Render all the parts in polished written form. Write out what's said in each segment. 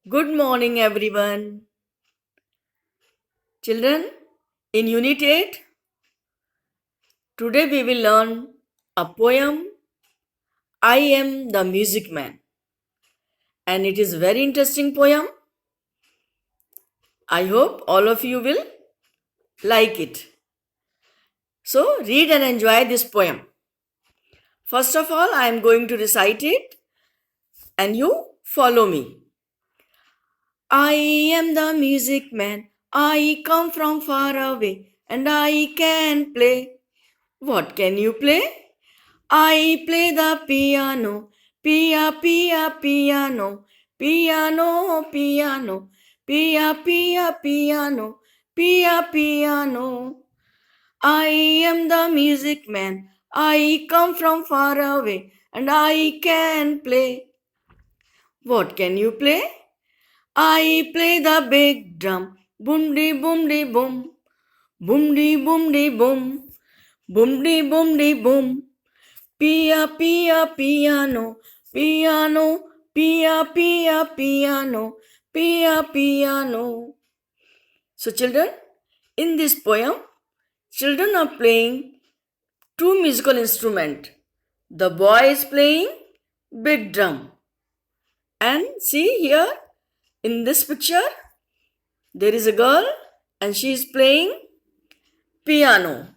Good morning, everyone. Children, in Unit 8, today we will learn a poem, I Am the Music Man. And it is a very interesting poem. I hope all of you will like it. So, read and enjoy this poem. First of all, I am going to recite it and you follow me. I am the music man. I come from far away and I can play. What can you play? I play the piano, piano, piano, piano. I am the music man. I come from far away and I can play. What can you play? I play the big drum. Boom de boom de boom. Boom de boom de boom. Boom de boom de boom. Piano, piano, piano, piano. So, children, in this poem, children are playing two musical instruments. The boy is playing big drum. And see here in this picture, there is a girl and she is playing piano.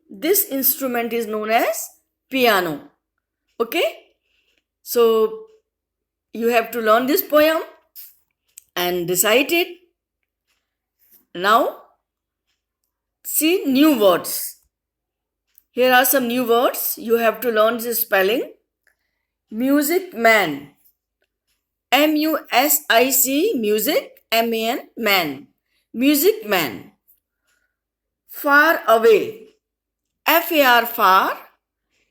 This instrument is known as piano. Okay? So, you have to learn this poem and recite it. Now, see new words. Here are some new words. You have to learn the spelling. Music man. M-U-S-I-C, music, M-A-N, man. Music man. Far away. F-A-R, far.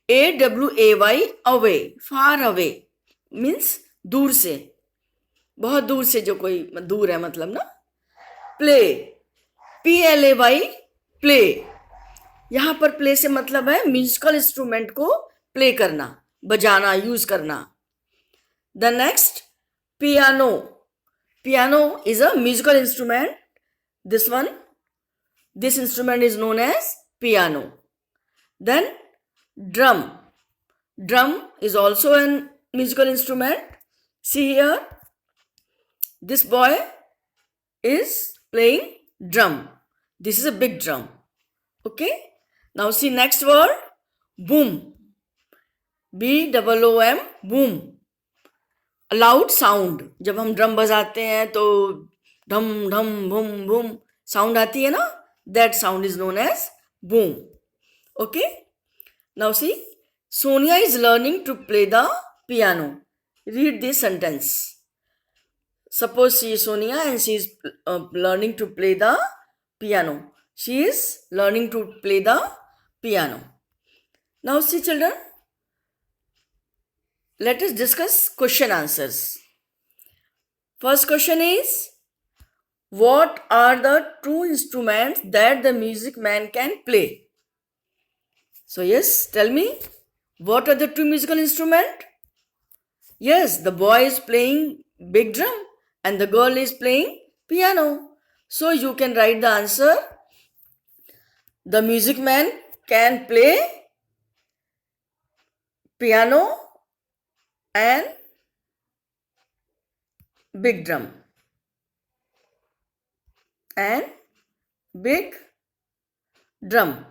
A-W-A-Y, away. Far away. Means दूर से. बहुत दूर से जो कोई दूर है मतलब ना. प्ले. P-L-A-Y, play. यहाँ पर प्ले से मतलब है म्यूजिकल इंस्ट्रूमेंट को प्ले करना, बजाना, यूज करना. The next piano. Piano is a musical instrument. This instrument is known as piano. Then drum. Drum is also a musical instrument. See here, this boy is playing drum. This is a big drum. Okay. Now see next word, boom. B-O-O-M, boom. A loud sound. जब हम drum बजाते हैं तो ढम ढम Bhoom Bhoom sound आती है ना, that sound is known as boom. Okay. Now see, Sonia is learning to play the piano. Read this sentence. Suppose she is Sonia and she is learning to play the piano. She is learning to play the piano. Now see children, let us discuss question answers. First question is, what are the two instruments that the music man can play? So yes, tell me, what are the two musical instruments? Yes, the boy is playing big drum and the girl is playing piano. So you can write the answer. The music man can play piano and big drum and big drum.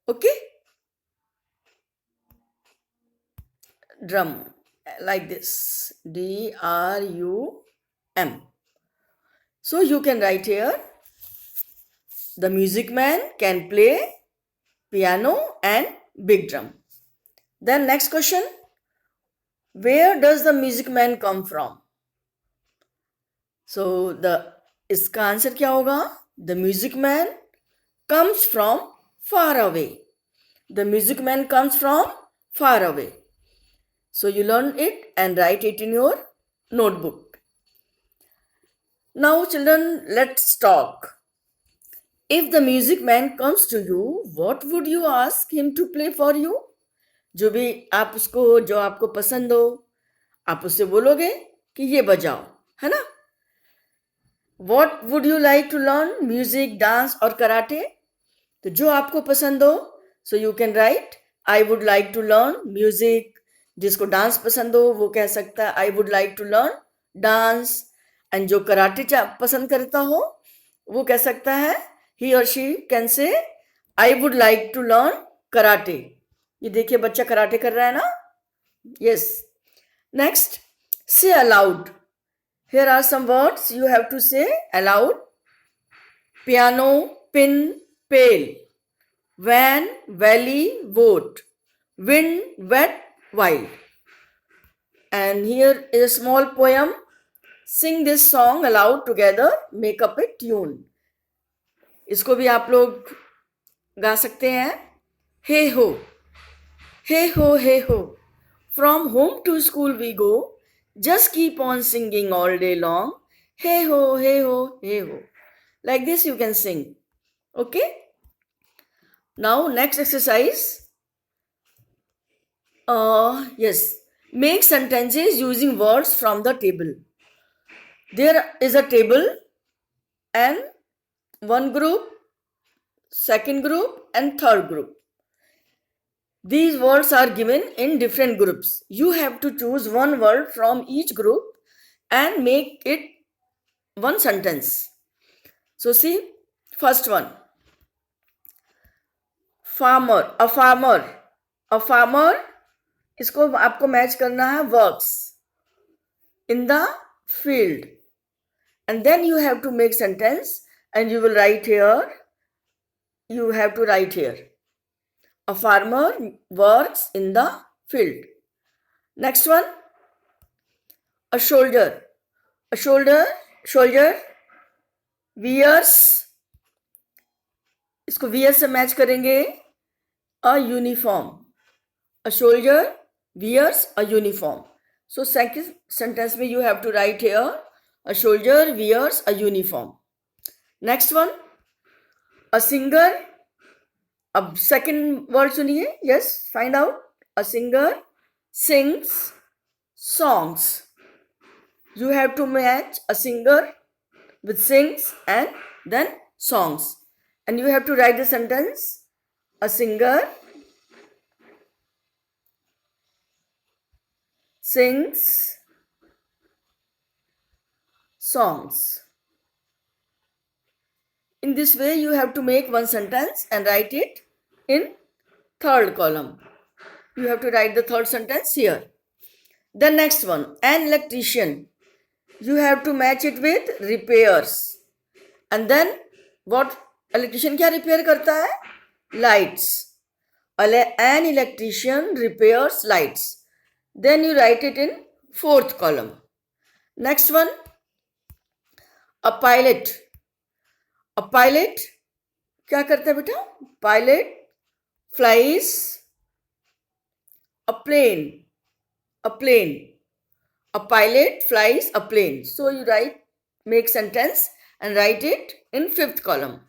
Okay? Drum, like this, D-R-U-M. So you can write here, the music man can play piano and big drum. Then next question, where does the music man come from? So इसका answer क्या होगा? The music man comes from far away. The music man comes from far away. So you learn it and write it in your notebook. Now children, let's talk. If the music man comes to you, what would you ask him to play for you? जो आपको पसंद हो, आप उससे बोलोगे कि ये बजाओ, है ना. What would you like to learn? Music, dance और कराटे. तो जो आपको पसंद हो, so you can write I would like to learn music. जिसको डांस पसंद हो वो कह सकता है I would like to learn dance. And जो कराटे पसंद करता हो वो कह सकता है ही और she can say I would like to learn karate. ये देखिए बच्चा कराटे कर रहा है ना. Yes. Next, say aloud. Here are some words you have to say aloud. Piano, pin, pail. Van, valley, vote. Wind, wet, wild. And here is a small poem. Sing this song aloud together. Make up a tune. इसको भी आप लोग गा सकते हैं. Hey ho, hey ho, hey ho. From home to school we go. Just keep on singing all day long. Hey ho, hey ho, hey ho. Like this you can sing. Okay? Now next exercise. Yes. Make sentences using words from the table. There is a table and one group, second group and third group. These words are given in different groups. You have to choose one word from each group and make it one sentence. So see, first one. Farmer, a farmer. A farmer, इसको आपको match करना है works in the field. And then you have to make sentence and you will write here. You have to write here. A farmer works in the field. Next one. A soldier. A soldier wears, इसको wear से match करेंगे, a uniform. A soldier wears a uniform. So second sentence में you have to write here, a soldier wears a uniform. Next one. A singer. अब second word सुनिए. Yes, find out. A singer sings songs. You have to match a singer with sings and then songs. And you have to write the sentence. A singer sings songs. In this way, you have to make one sentence and write it in third column. You have to write the third sentence here. The next one, an electrician. You have to match it with repairs. And then what electrician क्या repair करता है? Lights. An electrician repairs lights. Then you write it in fourth column. Next one, a pilot. A pilot क्या करता है बेटा? Pilot flies a plane. A plane. A pilot flies a plane. So you write, make sentence and write it in fifth column.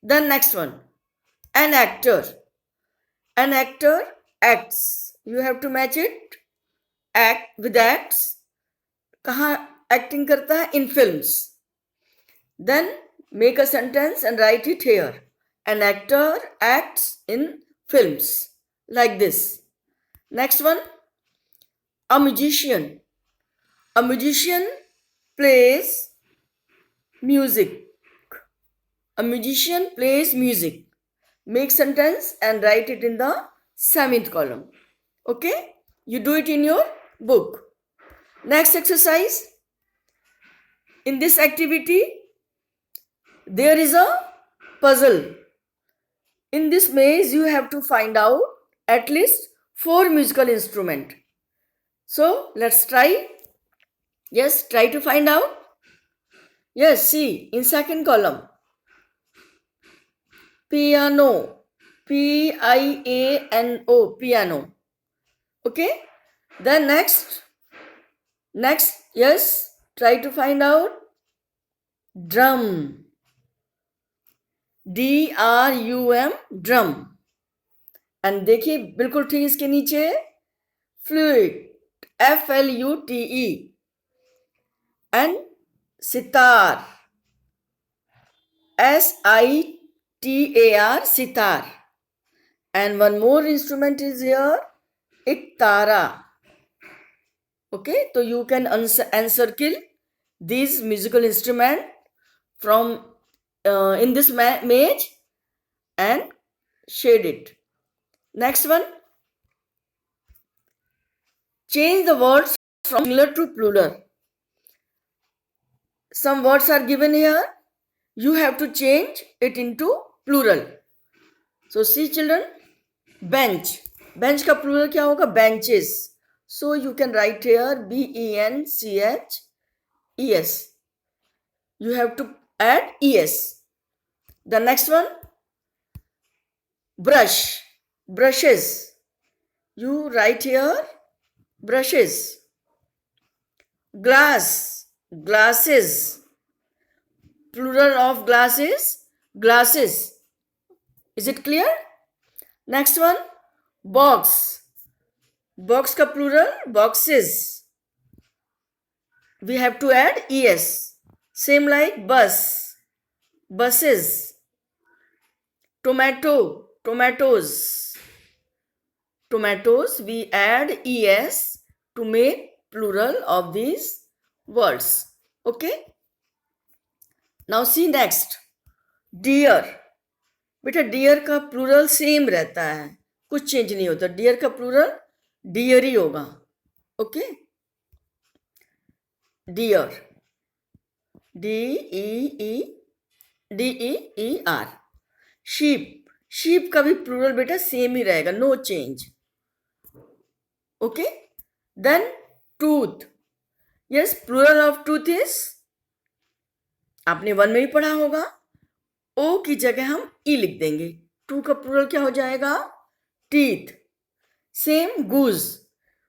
Then next one, an actor. An actor acts. You have to match it. Act with acts. कहाँ acting करता है? In films. Then make a sentence and write it here. An actor acts in films. Like this. Next one, a musician. A musician plays music. A musician plays music. Make sentence and write it in the seventh column. Okay? You do it in your book. Next exercise. In this activity, there is a puzzle. In this maze, you have to find out at least 4 musical instruments. So, let's try. Yes, try to find out. Yes, see, in second column. Piano. Piano. Piano. Okay? Then next, yes, try to find out. Drum. DRUM, drum. And देखिए बिल्कुल ठीक इसके नीचे fluid, FLUTE, and sitar, sitar, sitar. And one more instrument is here, iktara. Okay, so you can encircle these musical instrument from in this image and shade it. Next one, change the words from singular to plural. Some words are given here. You have to change it into plural. So see children, bench. Bench का plural क्या होगा? Benches. So you can write here benches. You have to add es. The next one, brush. Brushes. You write here brushes. Glass. Glasses. Plural of glasses. Glasses. Is it clear? Next one, box. Box का plural boxes. We have to add es. Same like bus. Buses. Tomato. Tomatoes. Tomatoes. We add es to make plural of these words. Okay. Now see next. Deer. बेटा dear का plural same रहता है, कुछ change नहीं होता. Dear का plural deer ही होगा. Okay, deer, DEER. Sheep. Sheep का भी प्लूरल बेटा सेम ही रहेगा, no change. Okay. Then tooth. Yes, plural of tooth is, आपने वन में भी पढ़ा होगा, ओ की जगह हम ई लिख देंगे. टू का प्लूरल क्या हो जाएगा? टीथ. सेम गूज.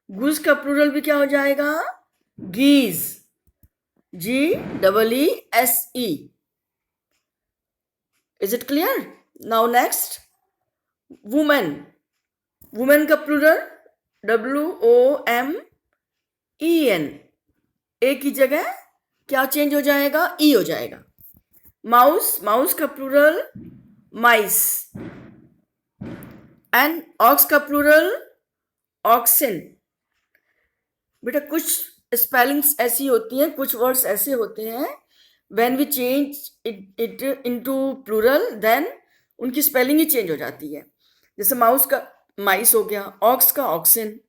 गूज का प्लूरल भी क्या हो जाएगा? गीज. GEESE. Is it clear? Now next, women. Women का प्लूरल WOMEN. ए की जगह क्या चेंज हो जाएगा? ई हो जाएगा. माउस. माउस का प्लूरल माइस. एंड ऑक्स का प्लूरल ऑक्सिन. बेटा कुछ स्पेलिंग्स ऐसी होती हैं, कुछ वर्ड्स ऐसे होते हैं, when we change it into plural then उनकी स्पेलिंग ही चेंज हो जाती है. जैसे माउस का माइस हो गया, ऑक्स का ऑक्सिन.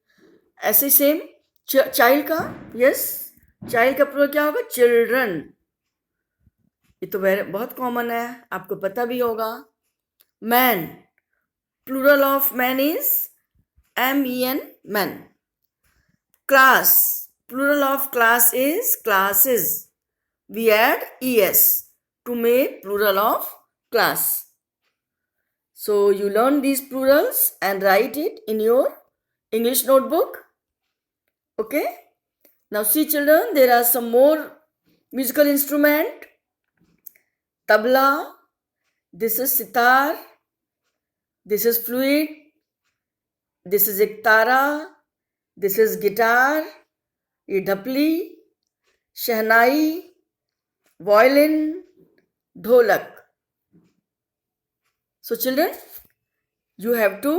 ऐसे सेम चाइल्ड का, यस, चाइल्ड का प्लूरल क्या होगा? चिल्ड्रन. ये तो बहुत कॉमन है, आपको पता भी होगा. Man. Plural of man is MEN, man. Class. Plural of class is classes. We add ES to make plural of class. So you learn these plurals and write it in your English notebook. Okay. Now see children, there are some more musical instrument. Tabla. This is sitar. This is flute. This is iktara. This is guitar. ये ढपली, शहनाई, violin, dholak. So children, you have to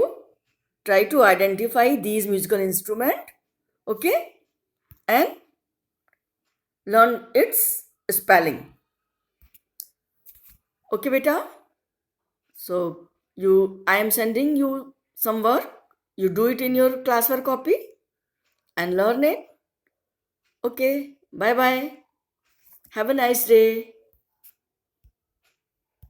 try to identify these musical instruments, okay, and learn its spelling. Okay beta, so I am sending you some work. You do it in your classwork copy and learn it. Okay, bye bye. Have a nice day.